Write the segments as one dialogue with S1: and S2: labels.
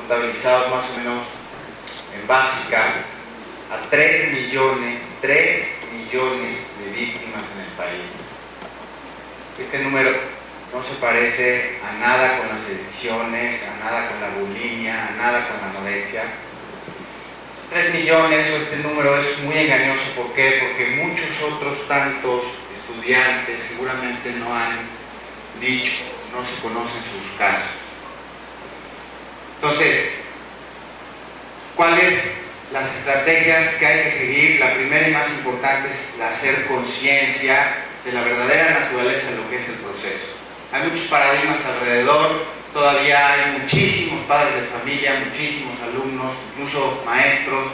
S1: contabilizados más o menos en básica a 3 millones de víctimas en el país. Este número no se parece a nada con las adicciones, a nada con la bulimia, a nada con la anorexia. 3 millones o este número es muy engañoso. ¿Por qué? Porque muchos otros tantos estudiantes seguramente no han dicho, no se conocen sus casos. Entonces, ¿cuáles las estrategias que hay que seguir? La primera y más importante es hacer conciencia de la verdadera naturaleza de lo que es el proceso. Hay muchos paradigmas alrededor, todavía hay muchísimos padres de familia, muchísimos alumnos, incluso maestros,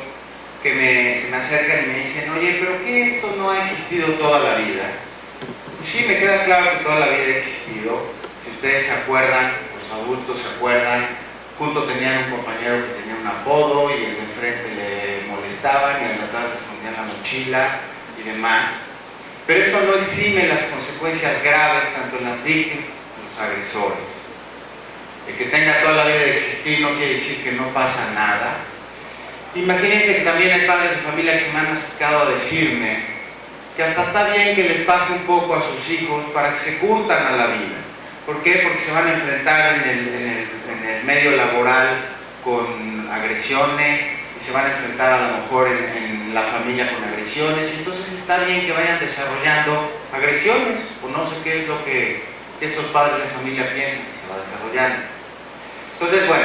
S1: que se me acercan y me dicen: oye, ¿pero qué esto no ha existido toda la vida? Pues sí, me queda claro que toda la vida ha existido. Si ustedes se acuerdan, los adultos se acuerdan, junto tenían un compañero que tenía un apodo y el de enfrente le molestaban y el de atrás le escondían la mochila y demás. Pero esto no exime las consecuencias graves tanto en las víctimas como en los agresores. El que tenga toda la vida de existir no quiere decir que no pasa nada. Imagínense que también hay padres de familia que se me han acercado a decirme que hasta está bien que les pase un poco a sus hijos para que se curtan a la vida. ¿Por qué? Porque se van a enfrentar en el medio laboral con agresiones y se van a enfrentar a lo mejor en la familia con agresiones, y entonces está bien que vayan desarrollando agresiones, o no sé qué es lo que estos padres de familia piensan que se va desarrollando. Entonces, bueno,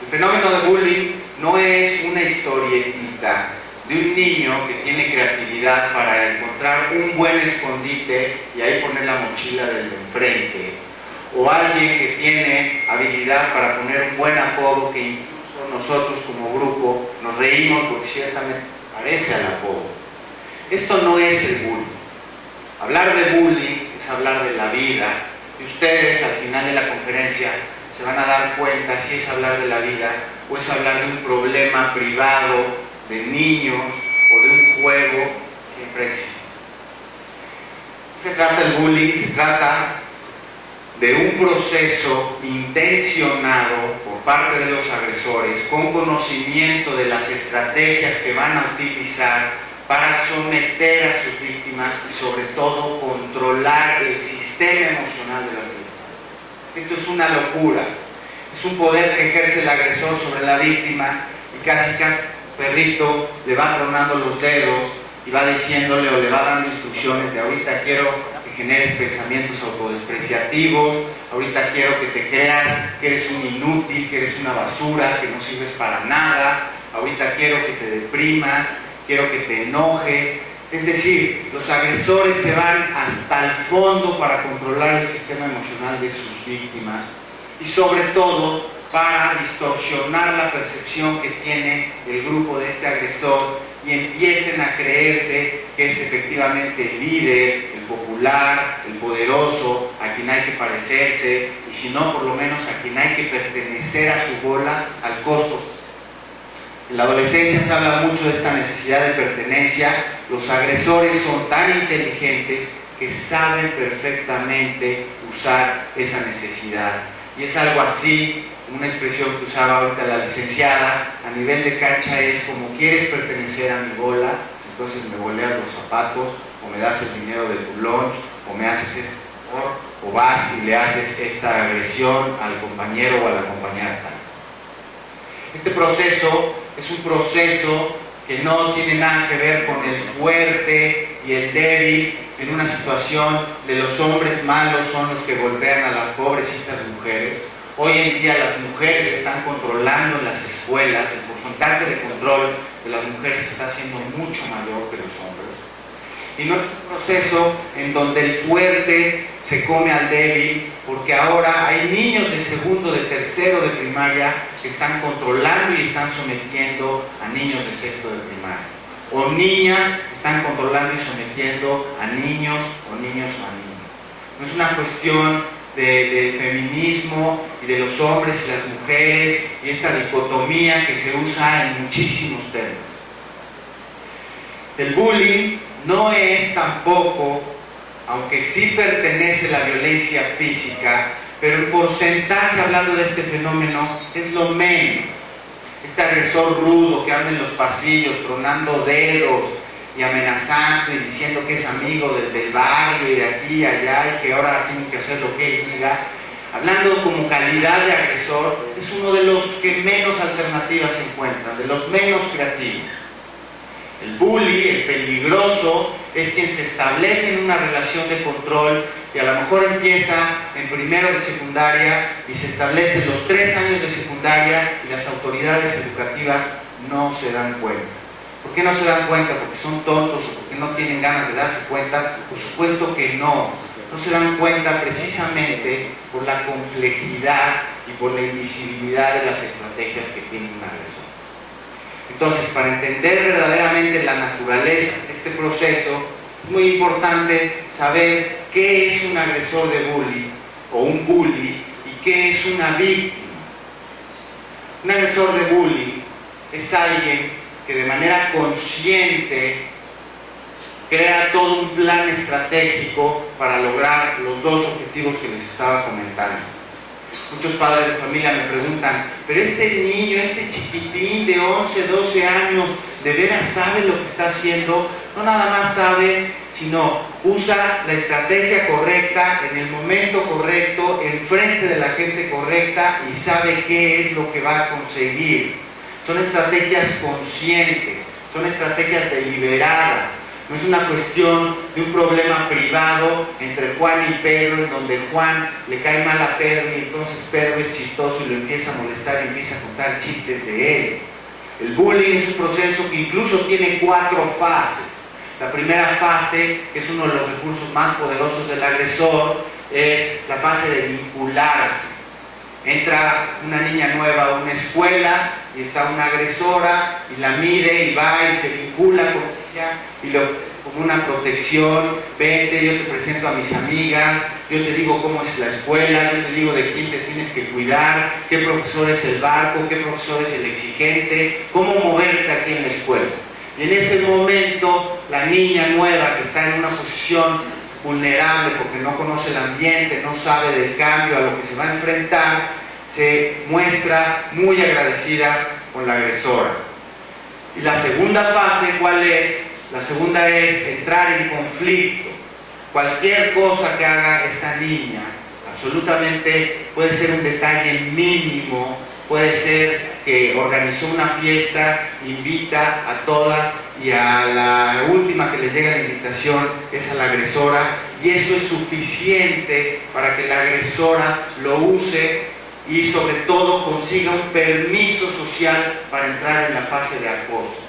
S1: el fenómeno de bullying no es una historietita de un niño que tiene creatividad para encontrar un buen escondite y ahí poner la mochila del de enfrente, o alguien que tiene habilidad para poner un buen apodo que incluso nosotros como grupo nos reímos porque ciertamente parece al apodo. Esto no es el bullying. Hablar de bullying es hablar de la vida, y ustedes al final de la conferencia se van a dar cuenta si es hablar de la vida o es hablar de un problema privado de niños o de un juego. Siempre existe. Se trata el bullying, se trata de un proceso intencionado por parte de los agresores, con conocimiento de las estrategias que van a utilizar para someter a sus víctimas y sobre todo controlar el sistema emocional de las víctimas. Esto es una locura. Es un poder que ejerce el agresor sobre la víctima, y casi perrito le va tronando los dedos y va diciéndole o le va dando instrucciones de: ahorita quiero que generes pensamientos autodespreciativos, ahorita quiero que te creas que eres un inútil, que eres una basura, que no sirves para nada, ahorita quiero que te deprimas, quiero que te enojes. Es decir, los agresores se van hasta el fondo para controlar el sistema emocional de sus víctimas y sobre todo para distorsionar la percepción que tiene el grupo de este agresor y empiecen a creerse que es efectivamente el líder, el popular, el poderoso, a quien hay que parecerse, y si no, por lo menos a quien hay que pertenecer a su bola al costo. En la adolescencia se habla mucho de esta necesidad de pertenencia. Los agresores son tan inteligentes que saben perfectamente usar esa necesidad. Y es algo así, una expresión que usaba ahorita la licenciada, a nivel de cancha es como: quieres pertenecer a mi bola, entonces me boleas los zapatos, o me das el dinero de tu lunch, o me haces esto, o vas y le haces esta agresión al compañero o a la compañera tal. Este proceso es un proceso que no tiene nada que ver con el fuerte y el débil en una situación de los hombres malos son los que golpean a las pobrecitas mujeres. Hoy en día las mujeres están controlando las escuelas, el porcentaje de control de las mujeres está siendo mucho mayor que los hombres. Y no es un proceso en donde el fuerte se come al débil, porque ahora hay niños de segundo, de tercero de primaria que están controlando y están sometiendo a niños de sexto de primaria. O niñas que están controlando y sometiendo a niños o niños a niños. No es una cuestión de feminismo y de los hombres y las mujeres y esta dicotomía que se usa en muchísimos términos. El bullying no es tampoco, aunque sí pertenece a la violencia física, pero el porcentaje, hablando de este fenómeno, es lo menos. este agresor rudo que anda en los pasillos tronando dedos y amenazando y diciendo que es amigo del barrio y de aquí y allá y que ahora tiene que hacer lo que él diga, hablando como calidad de agresor, es uno de los que menos alternativas se encuentran, de los menos creativos. El bully, el peligroso, es quien se establece en una relación de control y a lo mejor empieza en primero de secundaria y se establece en los 3 años de secundaria y las autoridades educativas no se dan cuenta. ¿Por qué no se dan cuenta? ¿Porque son tontos o porque no tienen ganas de darse cuenta? Por supuesto que no. No se dan cuenta precisamente por la complejidad y por la invisibilidad de las estrategias que tiene un agresor. Entonces, para entender verdaderamente la naturaleza de este proceso, es muy importante saber qué es un agresor de bullying o un bully y qué es una víctima. Un agresor de bullying es alguien que de manera consciente crea todo un plan estratégico para lograr los 2 objetivos que les estaba comentando. Muchos padres de familia me preguntan, pero este niño, este chiquitín de 11, 12 años, ¿de veras sabe lo que está haciendo? No nada más sabe, sino usa la estrategia correcta, en el momento correcto, enfrente de la gente correcta y sabe qué es lo que va a conseguir. Son estrategias conscientes, son estrategias deliberadas. No es una cuestión de un problema privado entre Juan y Pedro, en donde Juan le cae mal a Pedro y entonces Pedro es chistoso y lo empieza a molestar y empieza a contar chistes de él. El bullying es un proceso que incluso tiene 4 fases. La primera fase, que es uno de los recursos más poderosos del agresor, es la fase de vincularse. Entra una niña nueva a una escuela y está una agresora y la mide y va y se vincula con ella y le ofrece como una protección. Vente, yo te presento a mis amigas, yo te digo cómo es la escuela, yo te digo de quién te tienes que cuidar, qué profesor es el barco, qué profesor es el exigente, cómo moverte aquí en la escuela. Y en ese momento la niña nueva que está en una posición vulnerable porque no conoce el ambiente, no sabe del cambio a lo que se va a enfrentar, se muestra muy agradecida con la agresora. Y la segunda fase, ¿cuál es? La segunda es entrar en conflicto. Cualquier cosa que haga esta niña, absolutamente puede ser un detalle mínimo, puede ser que organizó una fiesta, invita a todas y a la última que le llega la invitación es a la agresora, y eso es suficiente para que la agresora lo use y sobre todo consiga un permiso social para entrar en la fase de acoso.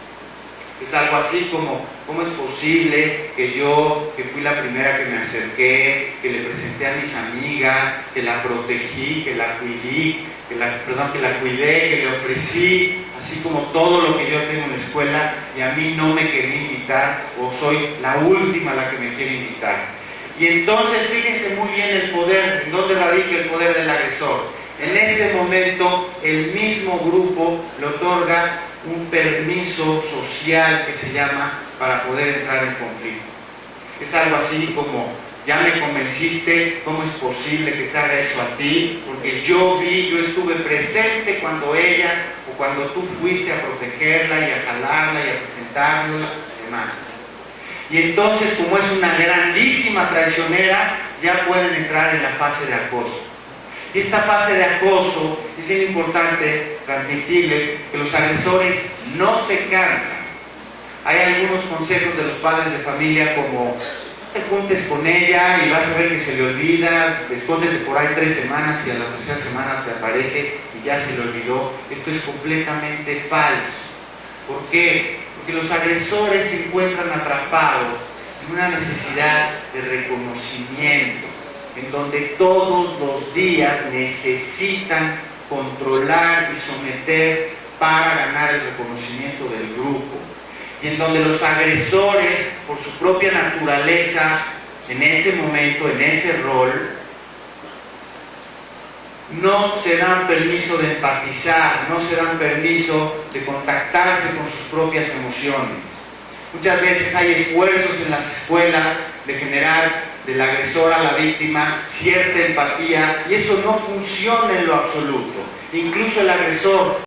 S1: Es algo así como, ¿cómo es posible que yo, que fui la primera que me acerqué, que le presenté a mis amigas, que la protegí, que la cuidé, que la cuidé, que le ofrecí, así como todo lo que yo tengo en la escuela, y a mí no me quería invitar, o soy la última la que me quiere invitar? Y entonces fíjense muy bien el poder, en dónde radica el poder del agresor. En ese momento el mismo grupo le otorga un permiso social que se llama para poder entrar en conflicto. Es algo así como, ya me convenciste, ¿cómo es posible que te haga eso a ti? Porque yo estuve presente cuando ella o cuando tú fuiste a protegerla y a jalarla y a presentarla y demás. Y entonces, como es una grandísima traicionera, ya pueden entrar en la fase de acoso. Y esta fase de acoso es bien importante transmitirles que los agresores no se cansan. Hay algunos consejos de los padres de familia como: no te juntes con ella y vas a ver que se le olvida, escóndete por ahí 3 semanas y a la tercera semana te apareces y ya se le olvidó. Esto es completamente falso. ¿Por qué? Porque los agresores se encuentran atrapados en una necesidad de reconocimiento, en donde todos los días necesitan controlar y someter para ganar el reconocimiento del grupo, y en donde los agresores, por su propia naturaleza, en ese momento, en ese rol, no se dan permiso de empatizar, no se dan permiso de contactarse con sus propias emociones. Muchas veces hay esfuerzos en las escuelas de generar del agresor a la víctima cierta empatía, y eso no funciona en lo absoluto. Incluso el agresor